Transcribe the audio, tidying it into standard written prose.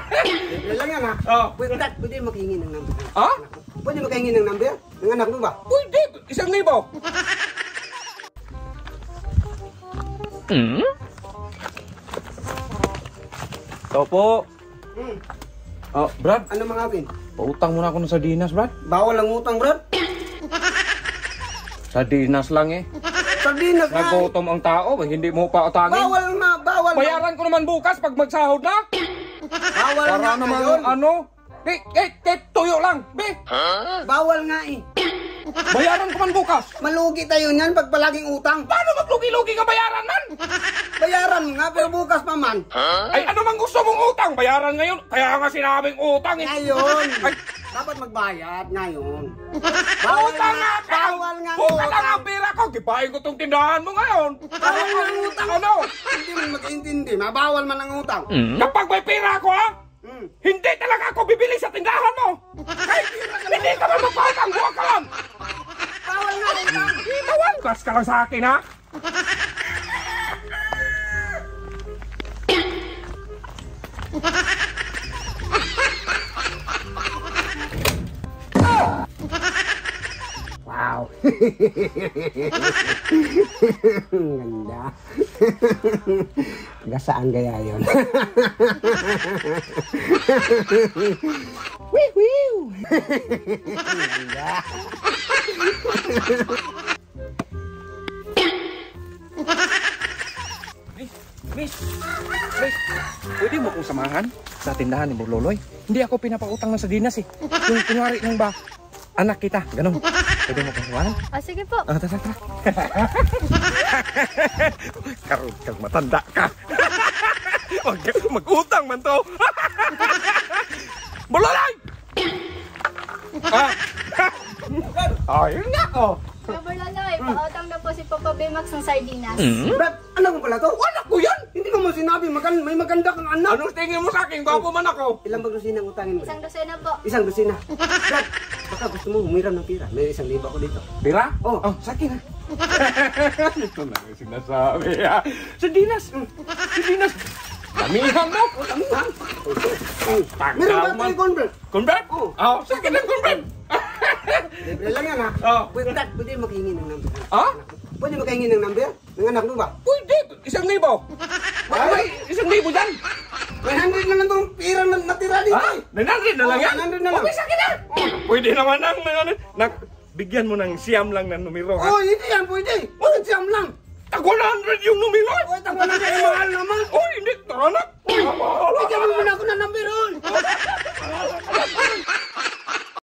Libre lang yan ha. Oh. Pwede makahingi ng number. Ha? Pwede makahingi ng number? Ng anak mo ba? Pwede. 1,000. Ito po. Oh, Brad. Ano mga akin? Pautang muna ako ng sardinas, Brad. Bawal ang utang, Brad. Sardinas lang eh. Sardinas nga. Nagutom ang tao, hindi mo pa utangin. Bawal nga, bawal. Bayaran ko naman bukas pag magsahod na. Bawal Para nga naman ngayon. ano? Tuyo lang, be. Bawal nga eh. Bayaran ko man bukas. Malugi tayo niyan pag palaging utang. Paano maglugi-lugi ka bayaran man? Bayaran nga, pero bukas pa man. Ay, ano man gusto mong utang? Bayaran ngayon. Kaya nga sinabing utang eh. Ngayon. Ay, Dapat magbayad ngayon. utang nga! Bawal nga ang Bukas lang utang. ang pera ko. Kipahin ko tong tindahan mo ngayon. Bawal nga ang utang. Ano? Hindi mo mag-intindi. Mabawal man ang utang. Kapag may pera ko ha, Hmm. hindi talaga ako bibili sa tindahan mo. Ay, hindi ka man magpatang. Huwag ka lang. Bawal nga ang utang. Bawal. Gas ka lang sa akin ha. Wow. Ganda. Gasaan kaya yun. Wiw, wiw. Ganda. Miss, pwede mo kong samahan sa tindahan ni Burloloy? Hindi ako pinapautang ng sardinas eh. Yung kunwari lang ba, anak kita, ganun. Pwede mo kong samahan? Sige po. Tara. Karun kang matanda ka. Mag-utang man to. Burloloy! Ayun nga oh. Papa Laloy, pautang na po si Papa Bimax ng sardinas. Brad, anak mo pala to? Anak ko yan! Hindi mo sinabi, may maganda kang anak. Anong tingin mo sa akin? Gwapo man ako. Ilang bang dosina ang utangin mo? Isang dosena po. Isang dosina. Brad, baka gusto mo humiram ng pira. May 1,000 ako dito. Pira? Oh. Sa akin ha. Ito lang yung sinasabi ha. Sardinas. Sardinas. Damihan mo. Damihan? Pagkaw Meron ba man. tayo convert? Convert? Oo. Oh, sa akin ang convert. Libre lang yan ha. Oh. Pwede makahingi ng number. Ha? Pwede makahingi ng number? Ng anak mo ba? Pwede. 1,000. Baka may 1,000 dyan. 100 na lang itong pira na natira dito Ha? eh. 900 na lang yan? 900 na lang. Okay, sa akin na. Pwede naman bigyan mo ng siyam lang na numero ha. Oh, hindi yan, pwede. Pwede siyam lang. Tag 100 yung numero. Oh, tagwa na kayo mahal naman. Oh, hindi. Tara na. Bigyan mo muna ako